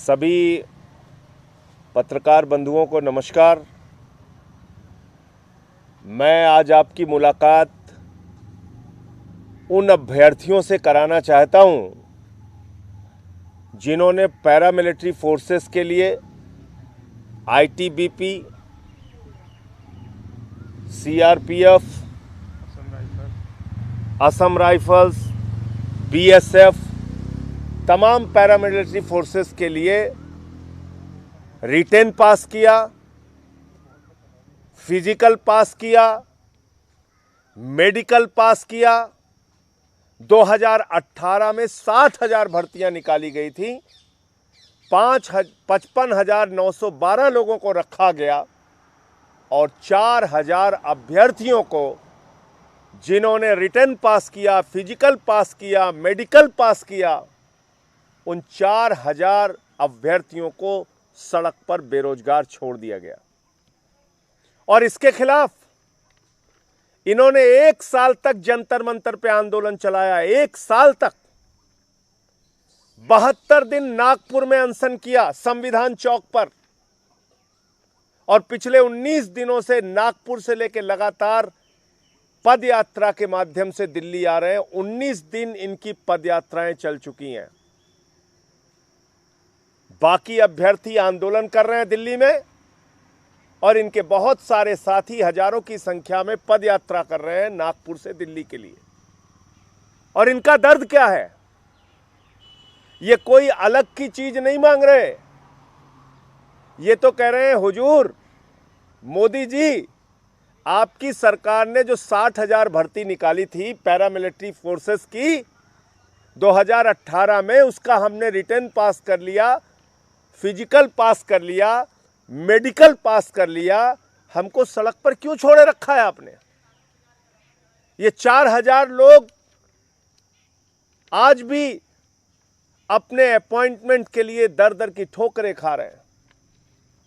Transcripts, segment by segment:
सभी पत्रकार बंधुओं को नमस्कार। मैं आज आपकी मुलाकात उन अभ्यर्थियों से कराना चाहता हूं जिन्होंने पैरामिलिट्री फोर्सेस के लिए ITBP, CRPF, Assam rifles, BSF, तमाम पैरामिलिट्री फोर्सेस के लिए रिटेन पास किया, फिजिकल पास किया, मेडिकल पास किया। 2018 में 60,000 भर्तियां निकाली गई थी। 55,912 लोगों को रखा गया और 4,000 अभ्यर्थियों को, जिन्होंने रिटन पास किया, फिजिकल पास किया, मेडिकल पास किया, उन 4,000 अभ्यर्थियों को सड़क पर बेरोजगार छोड़ दिया गया। और इसके खिलाफ इन्होंने 1 साल तक जंतर मंतर पे आंदोलन चलाया। 1 साल तक 72 दिन नागपुर में अनशन किया, संविधान चौक पर। और पिछले 19 दिनों से नागपुर से लेकर लगातार पद यात्रा के माध्यम से दिल्ली आ रहे हैं। 19 दिन इनकी पद यात्राएं चल चुकी हैं। बाकी अभ्यर्थी आंदोलन कर रहे हैं दिल्ली में और इनके बहुत सारे साथी हजारों की संख्या में पद यात्रा कर रहे हैं नागपुर से दिल्ली के लिए। और इनका दर्द क्या है? ये कोई अलग की चीज नहीं मांग रहे। ये तो कह रहे हैं, हुजूर मोदी जी, आपकी सरकार ने जो 60,000 भर्ती निकाली थी पैरामिलिट्री फोर्सेस की 2018 में, उसका हमने रिटन पास कर लिया, फिजिकल पास कर लिया, मेडिकल पास कर लिया। हमको सड़क पर क्यों छोड़े रखा है आपने? ये 4,000 लोग आज भी अपने अपॉइंटमेंट के लिए दर दर की ठोकरें खा रहे हैं,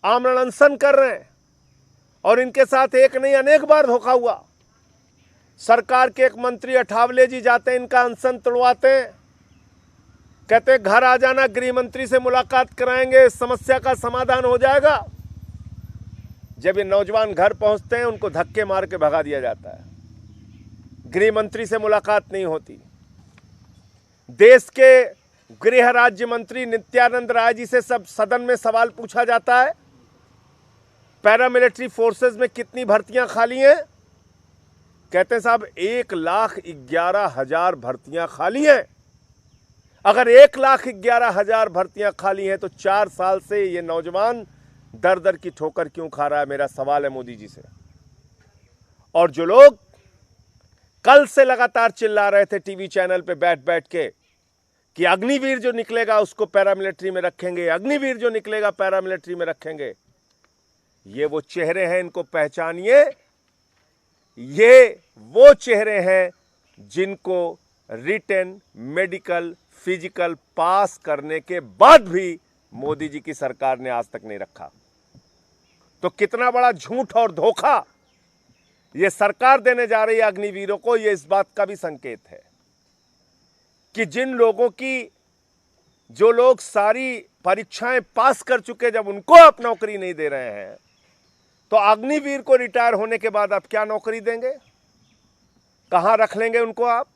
आमरण अनशन कर रहे हैं। और इनके साथ एक नहीं अनेक बार धोखा हुआ। सरकार के एक मंत्री अठावले जी जाते हैं, इनका अनशन तोड़वाते हैं, कहते घर आ जाना, गृह मंत्री से मुलाकात कराएंगे, समस्या का समाधान हो जाएगा। जब ये नौजवान घर पहुंचते हैं, उनको धक्के मार के भगा दिया जाता है। गृह मंत्री से मुलाकात नहीं होती। देश के गृह राज्य मंत्री नित्यानंद राय जी से सब सदन में सवाल पूछा जाता है, पैरामिलिट्री फोर्सेस में कितनी भर्तियां खाली हैं? कहते हैं साहब 1,11,000 भर्तियां खाली हैं। अगर 1,11,000 भर्तियां खाली हैं तो 4 साल से ये नौजवान दर दर की ठोकर क्यों खा रहा है? मेरा सवाल है मोदी जी से। और जो लोग कल से लगातार चिल्ला रहे थे टीवी चैनल पे बैठ बैठ के कि अग्निवीर जो निकलेगा उसको पैरामिलिट्री में रखेंगे, अग्निवीर जो निकलेगा पैरामिलिट्री में रखेंगे, ये वो चेहरे हैं, इनको पहचानिए। ये वो चेहरे हैं जिनको रिटन, मेडिकल, फिजिकल पास करने के बाद भी मोदी जी की सरकार ने आज तक नहीं रखा। तो कितना बड़ा झूठ और धोखा ये सरकार देने जा रही है अग्निवीरों को, ये इस बात का भी संकेत है कि जिन लोगों की, जो लोग सारी परीक्षाएं पास कर चुके, जब उनको आप नौकरी नहीं दे रहे हैं, तो अग्निवीर को रिटायर होने के बाद आप क्या नौकरी देंगे? कहां रख लेंगे उनको आप?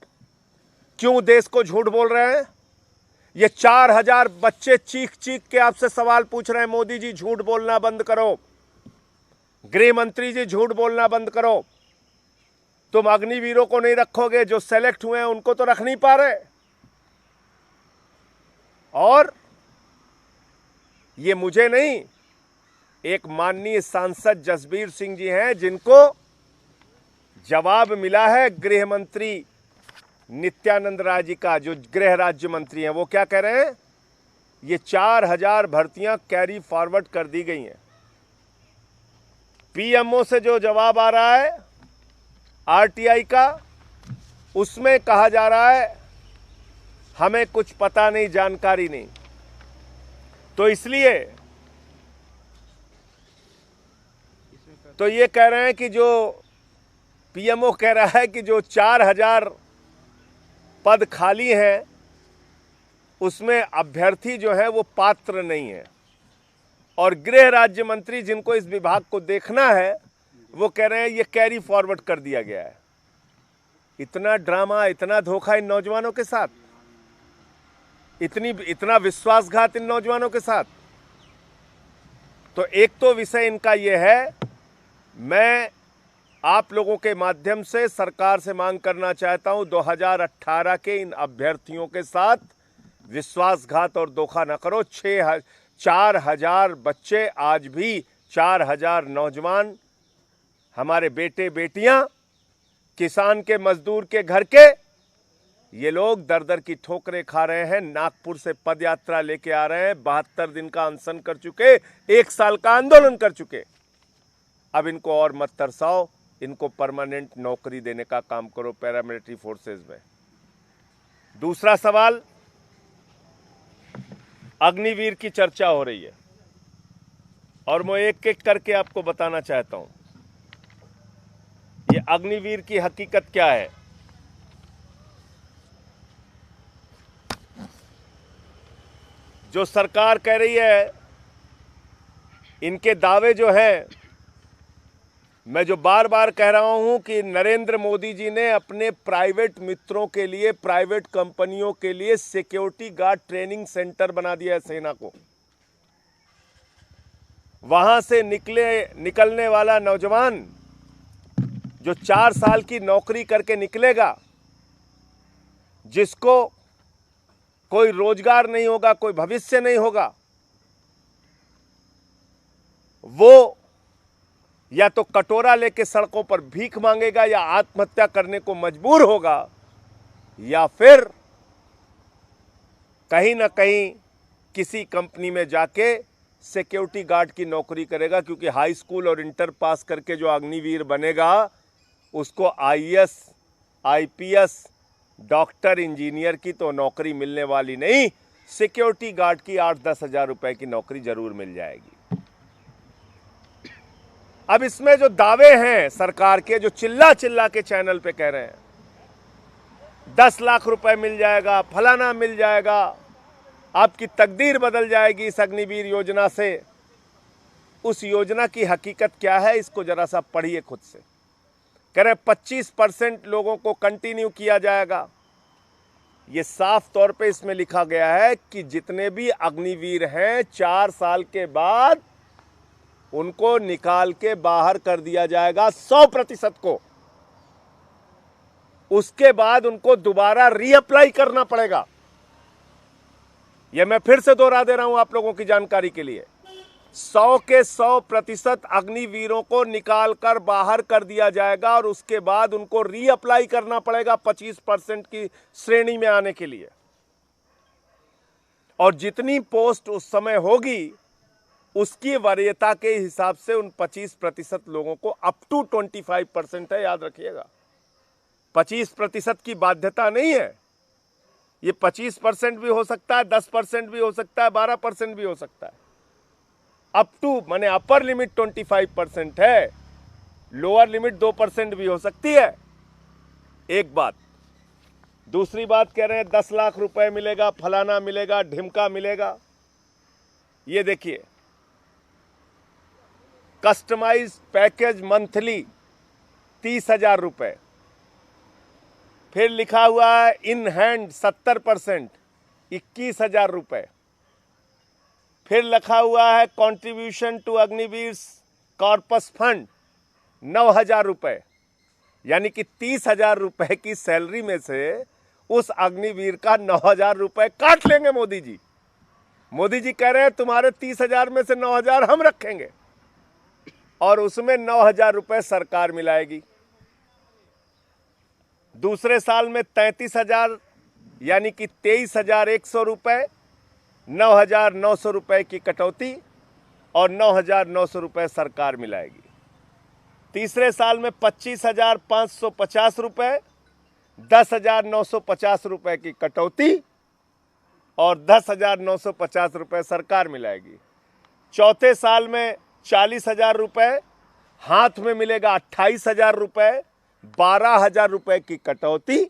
क्यों देश को झूठ बोल रहे हैं? ये 4,000 बच्चे चीख चीख के आपसे सवाल पूछ रहे हैं, मोदी जी झूठ बोलना बंद करो, गृह मंत्री जी झूठ बोलना बंद करो। तुम अग्निवीरों को नहीं रखोगे, जो सेलेक्ट हुए हैं उनको तो रख नहीं पा रहे। और ये मुझे नहीं, एक माननीय सांसद जसबीर सिंह जी हैं, जिनको जवाब मिला है गृह मंत्री नित्यानंद राय जी का, जो गृह राज्य मंत्री हैं। वो क्या कह रहे हैं? ये 4,000 भर्तियां कैरी फॉरवर्ड कर दी गई हैं। पीएमओ से जो जवाब आ रहा है आरटीआई का, उसमें कहा जा रहा है हमें कुछ पता नहीं, जानकारी नहीं। तो इसलिए तो ये कह रहे हैं कि जो पीएमओ कह रहा है कि जो 4,000 पद खाली हैं उसमें अभ्यर्थी जो है वो पात्र नहीं है। और गृह राज्य मंत्री जिनको इस विभाग को देखना है वो कह रहे हैं ये कैरी फॉरवर्ड कर दिया गया है। इतना ड्रामा, इतना धोखा इन नौजवानों के साथ, इतना विश्वासघात इन नौजवानों के साथ। तो एक तो विषय इनका यह है, मैं आप लोगों के माध्यम से सरकार से मांग करना चाहता हूं 2018 के इन अभ्यर्थियों के साथ विश्वासघात और धोखा न करो। 4,000 बच्चे, आज भी 4,000 नौजवान, हमारे बेटे बेटियां, किसान के मजदूर के घर के, ये लोग दर दर की ठोकरें खा रहे हैं। नागपुर से पदयात्रा लेके आ रहे हैं, 72 दिन का अनशन कर चुके, 1 साल का आंदोलन कर चुके। अब इनको और मत तरसाओ, इनको परमानेंट नौकरी देने का काम करो पैरामिलिट्री फोर्सेस में। दूसरा सवाल, अग्निवीर की चर्चा हो रही है और मैं एक एक करके आपको बताना चाहता हूं ये अग्निवीर की हकीकत क्या है। जो सरकार कह रही है, इनके दावे जो हैं, मैं जो बार बार कह रहा हूं कि नरेंद्र मोदी जी ने अपने प्राइवेट मित्रों के लिए, प्राइवेट कंपनियों के लिए सिक्योरिटी गार्ड ट्रेनिंग सेंटर बना दिया है सेना को। वहां से निकलने वाला नौजवान जो 4 साल की नौकरी करके निकलेगा, जिसको कोई रोजगार नहीं होगा, कोई भविष्य नहीं होगा, वो या तो कटोरा लेके सड़कों पर भीख मांगेगा या आत्महत्या करने को मजबूर होगा, या फिर कहीं ना कहीं किसी कंपनी में जाके सिक्योरिटी गार्ड की नौकरी करेगा। क्योंकि हाई स्कूल और इंटर पास करके जो अग्निवीर बनेगा उसको आईएएस, आईपीएस, डॉक्टर, इंजीनियर की तो नौकरी मिलने वाली नहीं, सिक्योरिटी गार्ड की 8-10 हजार रुपए की नौकरी जरूर मिल जाएगी। अब इसमें जो दावे हैं सरकार के, जो चिल्ला चिल्ला के चैनल पे कह रहे हैं 10 लाख रुपए मिल जाएगा, फलाना मिल जाएगा, आपकी तकदीर बदल जाएगी इस अग्निवीर योजना से, उस योजना की हकीकत क्या है इसको जरा सा पढ़िए खुद से। कह रहे 25% लोगों को कंटिन्यू किया जाएगा। ये साफ तौर पे इसमें लिखा गया है कि जितने भी अग्निवीर हैं 4 साल के बाद उनको निकाल के बाहर कर दिया जाएगा 100% को। उसके बाद उनको दोबारा रीअप्लाई करना पड़ेगा। यह मैं फिर से दोहरा दे रहा हूं आप लोगों की जानकारी के लिए, 100 के 100% अग्निवीरों को निकाल कर बाहर कर दिया जाएगा और उसके बाद उनको रीअप्लाई करना पड़ेगा 25% की श्रेणी में आने के लिए। और जितनी पोस्ट उस समय होगी उसकी वरीयता के हिसाब से उन 25% लोगों को अप टू 25% है, याद रखिएगा। 25% की बाध्यता नहीं है, ये 25% भी हो सकता है, 10% भी हो सकता है, 12% भी हो सकता है। अप टू माने अपर लिमिट 25% है, लोअर लिमिट 2% भी हो सकती है। एक बात। दूसरी बात कह रहे हैं 10 लाख रुपए मिलेगा, फलाना मिलेगा, ढिमका मिलेगा। ये देखिए, कस्टमाइज पैकेज मंथली 30,000 रुपए, फिर लिखा हुआ है इन हैंड 70% 21,000 रुपए, फिर लिखा हुआ है contribution to Agniveer corpus fund 9,000 रुपए। यानी कि 30,000 रुपए की सैलरी में से उस अग्निवीर का 9,000 रुपए काट लेंगे मोदी जी। मोदी जी कह रहे हैं तुम्हारे 30,000 में से 9,000 हम रखेंगे और उसमें 9,000 रुपए सरकार मिलाएगी। दूसरे साल में 33,000 यानी कि 23,100 रुपए, 9,900 रुपए की कटौती और 9,900 रुपए सरकार मिलाएगी। तीसरे साल में 25,550 रुपए, 10,950 रुपए की कटौती और 10,950 रुपए सरकार मिलाएगी। चौथे साल में 40,000 रुपए, हाथ में मिलेगा 28,000 रुपए, 12,000 रुपए की कटौती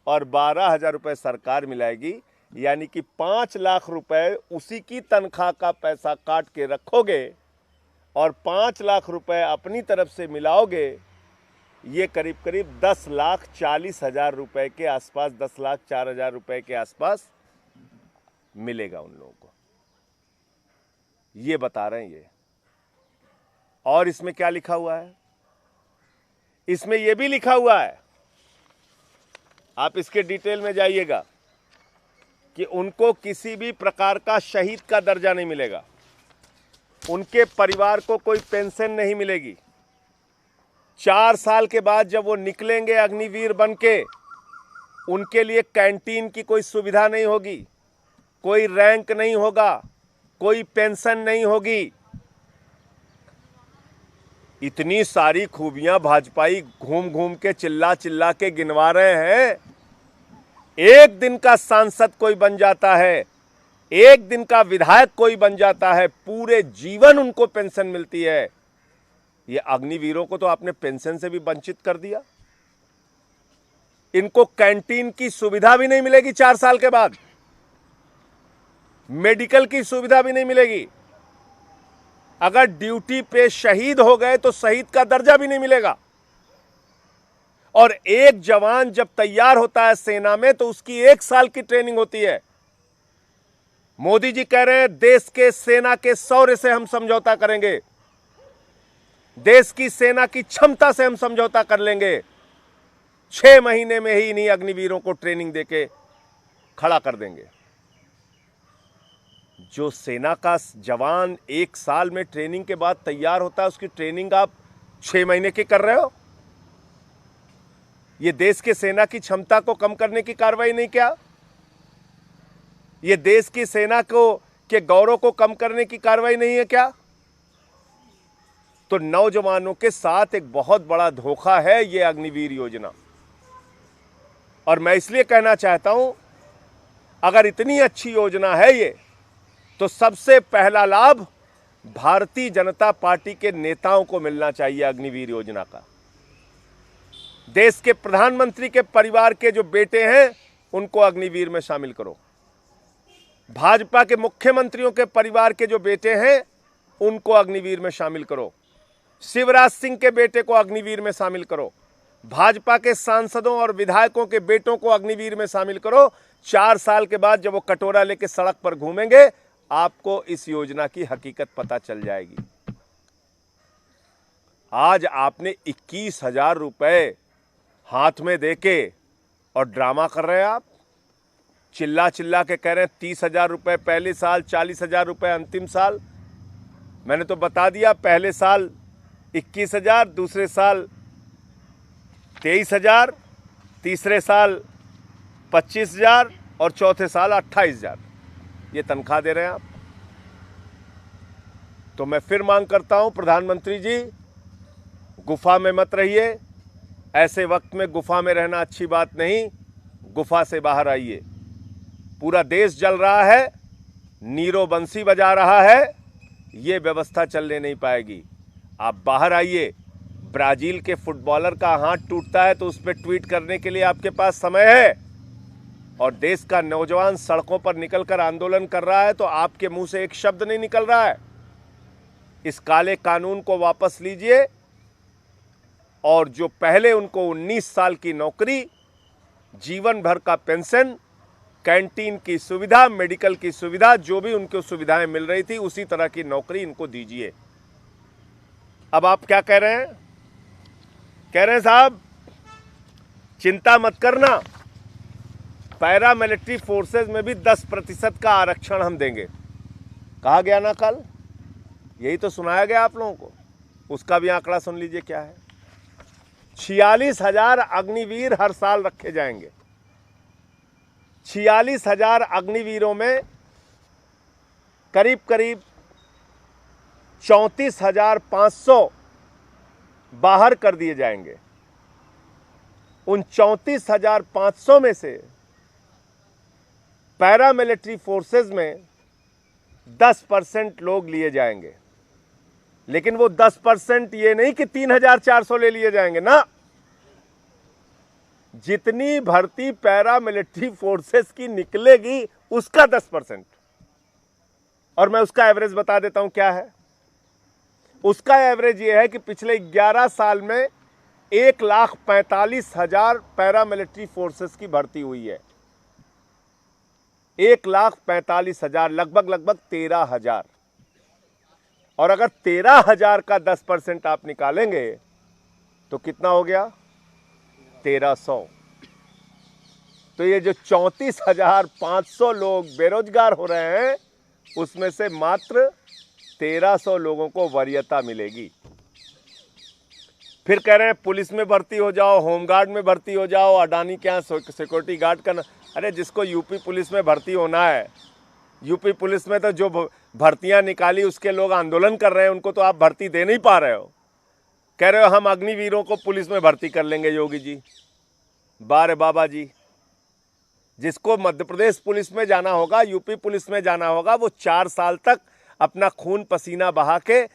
और 12,000 रुपए सरकार मिलाएगी। यानी कि 5 लाख रुपए उसी की तनख्वाह का पैसा काट के रखोगे और 5 लाख रुपए अपनी तरफ से मिलाओगे, ये करीब करीब 10,40,000 रुपए के आसपास, 10,04,000 रुपए के आसपास मिलेगा उन लोगों को। ये बता रहे हैं ये। और इसमें क्या लिखा हुआ है? इसमें यह भी लिखा हुआ है, आप इसके डिटेल में जाइएगा, कि उनको किसी भी प्रकार का शहीद का दर्जा नहीं मिलेगा, उनके परिवार को कोई पेंशन नहीं मिलेगी। 4 साल के बाद जब वो निकलेंगे अग्निवीर बनके, उनके लिए कैंटीन की कोई सुविधा नहीं होगी, कोई रैंक नहीं होगा, कोई पेंशन नहीं होगी। इतनी सारी खूबियां भाजपाई घूम घूम के चिल्ला चिल्ला के गिनवा रहे हैं। एक दिन का सांसद कोई बन जाता है, एक दिन का विधायक कोई बन जाता है, पूरे जीवन उनको पेंशन मिलती है। ये अग्निवीरों को तो आपने पेंशन से भी वंचित कर दिया। इनको कैंटीन की सुविधा भी नहीं मिलेगी 4 साल के बाद, मेडिकल की सुविधा भी नहीं मिलेगी। अगर ड्यूटी पे शहीद हो गए तो शहीद का दर्जा भी नहीं मिलेगा। और एक जवान जब तैयार होता है सेना में तो उसकी 1 साल की ट्रेनिंग होती है। मोदी जी कह रहे हैं देश के सेना के शौर्य से हम समझौता करेंगे, देश की सेना की क्षमता से हम समझौता कर लेंगे। 6 महीने में ही इन्हीं अग्निवीरों को ट्रेनिंग देके खड़ा कर देंगे। जो सेना का जवान 1 साल में ट्रेनिंग के बाद तैयार होता है, उसकी ट्रेनिंग आप 6 महीने की कर रहे हो। ये देश के सेना की क्षमता को कम करने की कार्रवाई नहीं क्या? ये देश की सेना को के गौरव को कम करने की कार्रवाई नहीं है क्या? तो नौजवानों के साथ एक बहुत बड़ा धोखा है ये अग्निवीर योजना। और मैं इसलिए कहना चाहता हूं, अगर इतनी अच्छी योजना है ये, तो सबसे पहला लाभ भारतीय जनता पार्टी के नेताओं को मिलना चाहिए अग्निवीर योजना का। देश के प्रधानमंत्री के परिवार के जो बेटे हैं उनको अग्निवीर में शामिल करो। भाजपा के मुख्यमंत्रियों के परिवार के जो बेटे हैं उनको अग्निवीर में शामिल करो। शिवराज सिंह के बेटे को अग्निवीर में शामिल करो। भाजपा के सांसदों और विधायकों के बेटों को अग्निवीर में शामिल करो। 4 साल के बाद जब वो कटोरा लेके सड़क पर घूमेंगे, आपको इस योजना की हकीकत पता चल जाएगी। आज आपने 21,000 रुपए हाथ में देके और ड्रामा कर रहे हैं। आप चिल्ला चिल्ला के कह रहे हैं 30,000 रुपए पहले साल, 40,000 रुपए अंतिम साल। मैंने तो बता दिया, पहले साल 21,000, दूसरे साल 23,000, तीसरे साल 25,000 और चौथे साल 28,000 ये तनख्वाह दे रहे हैं आप। तो मैं फिर मांग करता हूं, प्रधानमंत्री जी, गुफा में मत रहिए। ऐसे वक्त में गुफा में रहना अच्छी बात नहीं, गुफा से बाहर आइए। पूरा देश जल रहा है, नीरो बंसी बजा रहा है, ये व्यवस्था चलने नहीं पाएगी। आप बाहर आइए। ब्राजील के फुटबॉलर का हाथ टूटता है तो उस पर ट्वीट करने के लिए आपके पास समय है, और देश का नौजवान सड़कों पर निकलकर आंदोलन कर रहा है तो आपके मुंह से एक शब्द नहीं निकल रहा है। इस काले कानून को वापस लीजिए, और जो पहले उनको 19 साल की नौकरी, जीवन भर का पेंशन, कैंटीन की सुविधा, मेडिकल की सुविधा, जो भी उनको सुविधाएं मिल रही थी, उसी तरह की नौकरी इनको दीजिए। अब आप क्या कह रहे हैं? कह रहे हैं साहब चिंता मत करना, पैरा मिलिट्री फोर्सेज में भी 10% का आरक्षण हम देंगे। कहा गया ना कल, यही तो सुनाया गया आप लोगों को। उसका भी आंकड़ा सुन लीजिए क्या है। 46,000 अग्निवीर हर साल रखे जाएंगे। 46,000 अग्निवीरों में करीब करीब 34,500 बाहर कर दिए जाएंगे। उन 34,500 में से पैरामिलिट्री फोर्सेस में 10% लोग लिए जाएंगे। लेकिन वो 10% ये नहीं कि 3,400 ले लिए जाएंगे ना, जितनी भर्ती पैरामिलिट्री फोर्सेस की निकलेगी उसका 10%। और मैं उसका एवरेज बता देता हूं क्या है। उसका एवरेज यह है कि पिछले 11 साल में 1,45,000 पैरामिलिट्री फोर्सेस की भर्ती हुई है। 1,45,000, लगभग 13,000। और अगर 13,000 का 10% आप निकालेंगे तो कितना हो गया? 1,300। तो ये जो 34,500 लोग बेरोजगार हो रहे हैं उसमें से मात्र 1,300 लोगों को वरीयता मिलेगी। फिर कह रहे हैं पुलिस में भर्ती हो जाओ, होमगार्ड में भर्ती हो जाओ, अडानी के यहाँ सिक्योरिटी गार्ड करना। अरे जिसको यूपी पुलिस में भर्ती होना है, यूपी पुलिस में तो जो भर्तियां निकाली उसके लोग आंदोलन कर रहे हैं, उनको तो आप भर्ती दे नहीं पा रहे हो। कह रहे हो हम अग्निवीरों को पुलिस में भर्ती कर लेंगे योगी जी। बारे बाबा जी, जिसको मध्य प्रदेश पुलिस में जाना होगा, यूपी पुलिस में जाना होगा, वो 4 साल तक अपना खून पसीना बहा के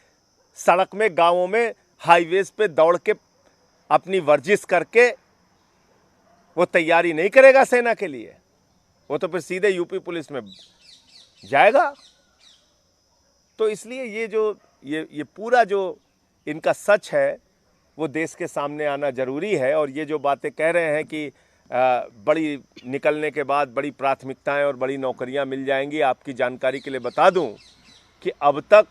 सड़क में, गांवों में, हाईवेज पे दौड़ के अपनी वर्जिश करके वो तैयारी नहीं करेगा सेना के लिए। वो तो फिर सीधे यूपी पुलिस में जाएगा। तो इसलिए ये पूरा जो इनका सच है वो देश के सामने आना जरूरी है। और ये जो बातें कह रहे हैं कि बड़ी निकलने के बाद बड़ी प्राथमिकताएं और बड़ी नौकरियां मिल जाएंगी, आपकी जानकारी के लिए बता दूं कि अब तक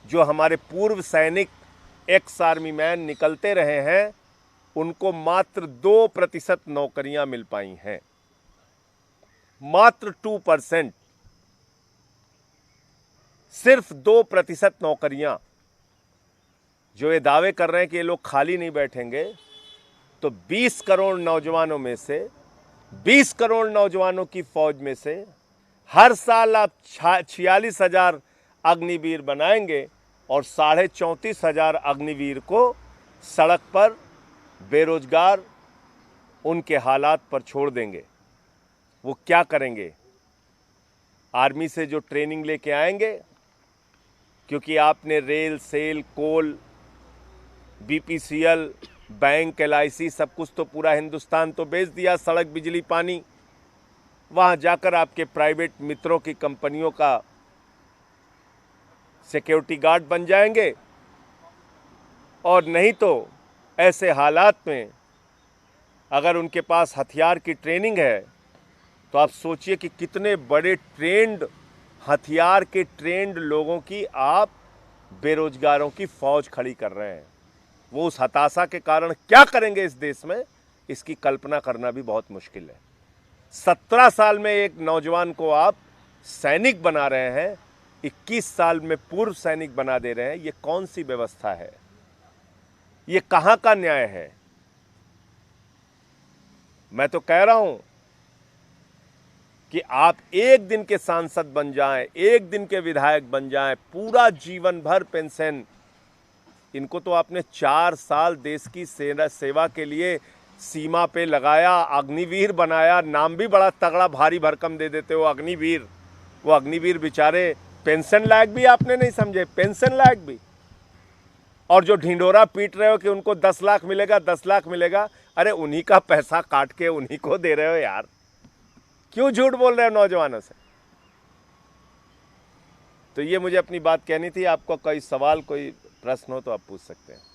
जो हमारे पूर्व सैनिक, एक्स आर्मी मैन निकलते रहे हैं, उनको मात्र 2% नौकरियां मिल पाई हैं। मात्र 2%, सिर्फ 2% नौकरियां। जो ये दावे कर रहे हैं कि ये लोग खाली नहीं बैठेंगे, तो 20 करोड़ नौजवानों में से, 20 करोड़ नौजवानों की फौज में से हर साल आप 46,000 अग्निवीर बनाएंगे और 34,500 अग्निवीर को सड़क पर बेरोजगार उनके हालात पर छोड़ देंगे। वो क्या करेंगे? आर्मी से जो ट्रेनिंग लेके आएंगे, क्योंकि आपने रेल, सेल, कोल, बीपीसीएल, बैंक, एलआईसी सब कुछ तो पूरा हिंदुस्तान तो बेच दिया, सड़क, बिजली, पानी। वहां जाकर आपके प्राइवेट मित्रों की कंपनियों का सिक्योरिटी गार्ड बन जाएंगे। और नहीं तो ऐसे हालात में अगर उनके पास हथियार की ट्रेनिंग है तो आप सोचिए कि कितने बड़े ट्रेंड, हथियार के ट्रेंड लोगों की आप बेरोजगारों की फौज खड़ी कर रहे हैं। वो उस हताशा के कारण क्या करेंगे इस देश में, इसकी कल्पना करना भी बहुत मुश्किल है। 17 साल में एक नौजवान को आप सैनिक बना रहे हैं, 21 साल में पूर्व सैनिक बना दे रहे हैं। ये कौन सी व्यवस्था है? ये कहां का न्याय है? मैं तो कह रहा हूं कि आप एक दिन के सांसद बन जाएं, एक दिन के विधायक बन जाएं, पूरा जीवन भर पेंशन। इनको तो आपने 4 साल देश की सेवा के लिए सीमा पे लगाया, अग्निवीर बनाया। नाम भी बड़ा तगड़ा भारी भरकम दे देते हो, अग्निवीर। वो अग्निवीर बेचारे पेंशन लायक भी आपने नहीं समझे, पेंशन लायक भी। और जो ढिंडोरा पीट रहे हो कि उनको 10 लाख मिलेगा, 10 लाख मिलेगा, अरे उन्हीं का पैसा काट के उन्हीं को दे रहे हो यार। क्यों झूठ बोल रहे हो नौजवानों से? तो ये मुझे अपनी बात कहनी थी। आपको कोई सवाल, कोई प्रश्न हो तो आप पूछ सकते हैं।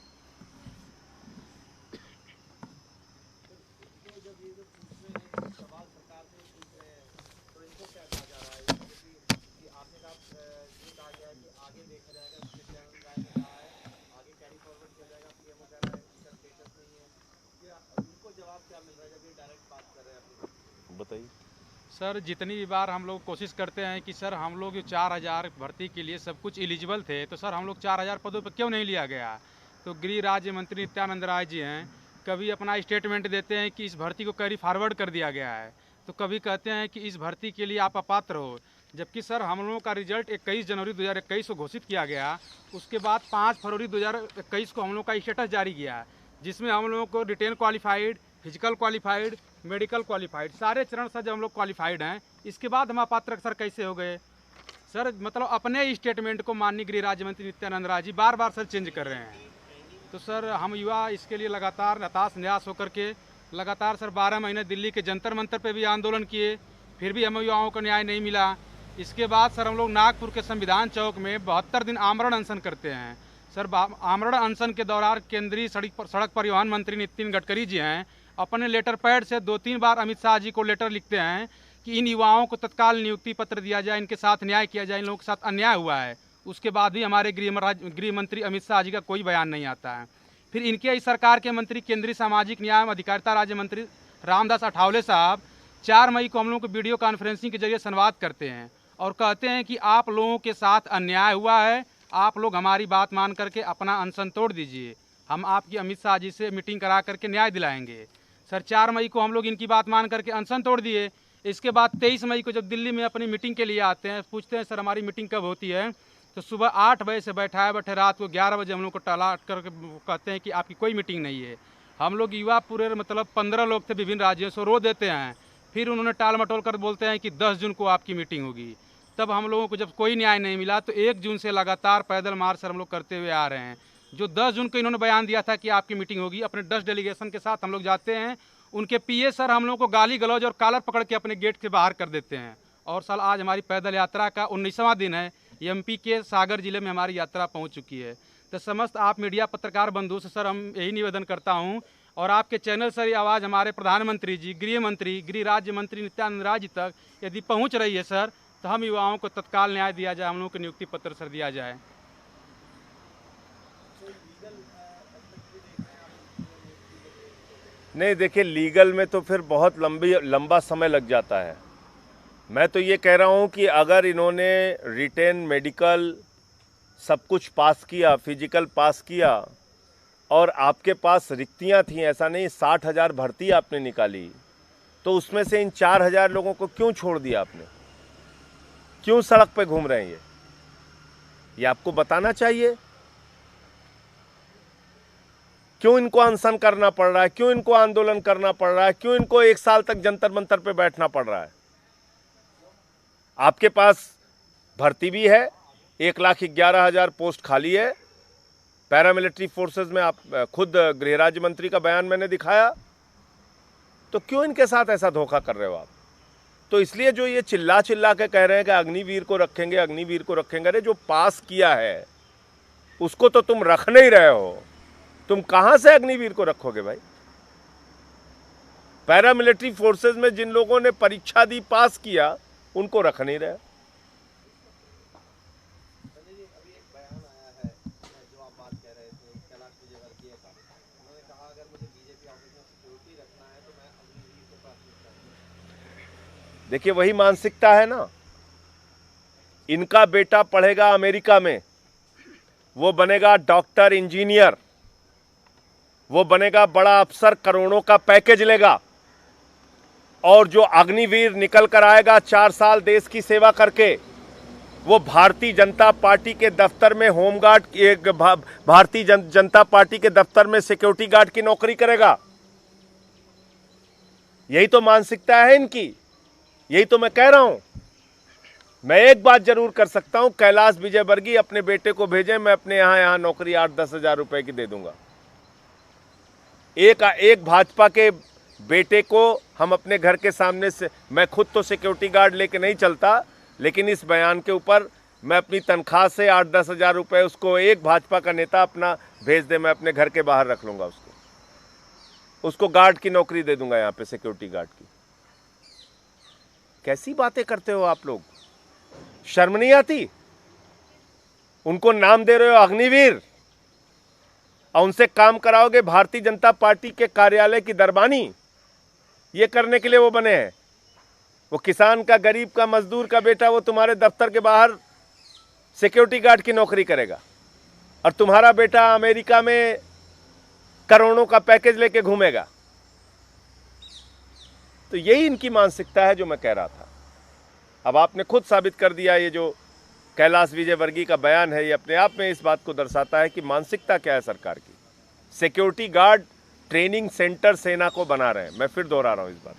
बताइए सर। जितनी भी बार हम लोग कोशिश करते हैं कि सर हम लोग 4,000 भर्ती के लिए सब कुछ एलिजिबल थे, तो सर हम लोग 4,000 पदों पर क्यों नहीं लिया गया? तो गृह राज्य मंत्री नित्यानंद राय जी हैं, कभी अपना स्टेटमेंट देते हैं कि इस भर्ती को कैरी फॉरवर्ड कर दिया गया है, तो कभी कहते हैं कि इस भर्ती के लिए आप अपात्र हो। जबकि सर हम लोगों का रिजल्ट 21 जनवरी 2021 को घोषित किया गया। उसके बाद 5 फरवरी 2021 को हम लोग का स्टेटस जारी किया, जिसमें हम लोगों को written qualified, physical qualified, medical qualified, सारे चरण सर जब हम लोग क्वालिफाइड हैं, इसके बाद हम अपात्र सर कैसे हो गए? सर मतलब अपने स्टेटमेंट को माननीय गृह राज्य मंत्री नित्यानंद राय जी बार बार सर चेंज कर रहे हैं। तो सर हम युवा इसके लिए लगातार हताश निराश होकर के लगातार सर 12 महीने दिल्ली के जंतर मंतर पे भी आंदोलन किए, फिर भी हमें युवाओं को न्याय नहीं मिला। इसके बाद सर हम लोग नागपुर के संविधान चौक में 72 दिन आमरण अनशन करते हैं। सर आमरण अनशन के दौरान केंद्रीय सड़क परिवहन मंत्री नितिन गडकरी जी हैं, अपने लेटर पैड से 2-3 बार अमित शाह जी को लेटर लिखते हैं कि इन युवाओं को तत्काल नियुक्ति पत्र दिया जाए, इनके साथ न्याय किया जाए, इन लोगों के साथ अन्याय हुआ है। उसके बाद भी हमारे गृह मंत्री अमित शाह जी का कोई बयान नहीं आता है। फिर इनके ही सरकार के मंत्री केंद्रीय सामाजिक न्याय एवं अधिकारिता राज्य मंत्री रामदास अठावले साहब 4 मई को हम लोगों को वीडियो कॉन्फ्रेंसिंग के जरिए संवाद करते हैं और कहते हैं कि आप लोगों के साथ अन्याय हुआ है, आप लोग हमारी बात मान करके अपना अनशन तोड़ दीजिए, हम आपकी अमित शाह जी से मीटिंग करा करके न्याय दिलाएंगे। सर 4 मई को हम लोग इनकी बात मान करके अनशन तोड़ दिए। इसके बाद 23 मई को जब दिल्ली में अपनी मीटिंग के लिए आते हैं, पूछते हैं सर हमारी मीटिंग कब होती है, तो सुबह 8 बजे से बैठे रात को 11 बजे हम लोग को टाला करके कहते हैं कि आपकी कोई मीटिंग नहीं है। हम लोग युवा पूरे मतलब 15 लोग थे विभिन्न राज्यों से, रो देते हैं। फिर उन्होंने टाल मटोल कर बोलते हैं कि 10 जून को आपकी मीटिंग होगी। तब हम लोगों को जब कोई न्याय नहीं मिला तो 1 जून से लगातार पैदल मार्च सर हम लोग करते हुए आ रहे हैं। जो 10 जून को इन्होंने बयान दिया था कि आपकी मीटिंग होगी, अपने 10 डेलीगेशन के साथ हम लोग जाते हैं। उनके पीए सर हम लोग को गाली गलौज और कॉलर पकड़ के अपने गेट के बाहर कर देते हैं। और साल आज हमारी पैदल यात्रा का 19वां दिन है। एमपी के सागर जिले में हमारी यात्रा पहुंच चुकी है। तो समस्त आप मीडिया पत्रकार बंधु से सर हम यही निवेदन करता हूं और आपके चैनल से ये आवाज़ हमारे प्रधानमंत्री जी, गृह मंत्री, गृह राज्य मंत्री नित्यानंद राय जी तक यदि पहुंच रही है सर, तो हम युवाओं को तत्काल न्याय दिया जाए, हम लोगों को नियुक्ति पत्र सर दिया जाए। नहीं देखिए, लीगल में तो फिर बहुत लंबा समय लग जाता है। मैं तो ये कह रहा हूँ कि अगर इन्होंने रिटेन मेडिकल सब कुछ पास किया, फिजिकल पास किया और आपके पास रिक्तियाँ थीं, ऐसा नहीं 60,000 भर्ती आपने निकाली, तो उसमें से इन 4,000 लोगों को क्यों छोड़ दिया आपने? क्यों सड़क पे घूम रहे हैं? ये आपको बताना चाहिए। क्यों इनको अनशन करना पड़ रहा है? क्यों इनको आंदोलन करना पड़ रहा है? क्यों इनको 1 साल तक जंतर मंतर पे बैठना पड़ रहा है? आपके पास भर्ती भी है, 1,11,000 पोस्ट खाली है पैरामिलिट्री फोर्सेस में। आप खुद गृह राज्य मंत्री का बयान मैंने दिखाया। तो क्यों इनके साथ ऐसा धोखा कर रहे हो आप? तो इसलिए जो ये चिल्ला के कह रहे हैं कि अग्निवीर को रखेंगे, अग्निवीर को रखेंगे, अरे जो पास किया है उसको तो तुम रख नहीं रहे हो। तुम कहां से अग्निवीर को रखोगे भाई? पैरामिलिट्री फोर्सेस में जिन लोगों ने परीक्षा दी, पास किया, उनको रख नहीं रहे। देखिए वही मानसिकता है ना। इनका बेटा पढ़ेगा अमेरिका में, वो बनेगा डॉक्टर, इंजीनियर, वो बनेगा बड़ा अफसर, करोड़ों का पैकेज लेगा। और जो अग्निवीर निकल कर आएगा 4 साल देश की सेवा करके, वो भारतीय जनता पार्टी के दफ्तर में होमगार्ड, भारतीय जनता पार्टी के दफ्तर में सिक्योरिटी गार्ड की नौकरी करेगा। यही तो मानसिकता है इनकी। यही तो मैं कह रहा हूं। मैं एक बात जरूर कर सकता हूं, कैलाश विजयवर्गीय अपने बेटे को भेजें, मैं अपने यहां नौकरी 8-10 हजार रुपए की दे दूंगा। एक भाजपा के बेटे को हम अपने घर के सामने से, मैं खुद तो सिक्योरिटी गार्ड लेके नहीं चलता, लेकिन इस बयान के ऊपर मैं अपनी तनख्वाह से 8-10 हजार रुपए उसको एक भाजपा का नेता अपना भेज दे, मैं अपने घर के बाहर रख लूंगा उसको गार्ड की नौकरी दे दूंगा, यहाँ पे सिक्योरिटी गार्ड की। कैसी बातें करते हो आप लोग? शर्म नहीं आती? उनको नाम दे रहे हो अग्निवीर और उनसे काम कराओगे भारतीय जनता पार्टी के कार्यालय की दरबानी। ये करने के लिए वो बने हैं। वो किसान का, गरीब का, मजदूर का बेटा वो तुम्हारे दफ्तर के बाहर सिक्योरिटी गार्ड की नौकरी करेगा और तुम्हारा बेटा अमेरिका में करोड़ों का पैकेज लेके घूमेगा। तो यही इनकी मानसिकता है जो मैं कह रहा था। अब आपने खुद साबित कर दिया, ये जो कैलाश विजयवर्गीय का बयान है, ये अपने आप में इस बात को दर्शाता है कि मानसिकता क्या है सरकार की। सिक्योरिटी गार्ड ट्रेनिंग सेंटर सेना को बना रहे हैं। मैं फिर दोहरा रहा हूं इस बात।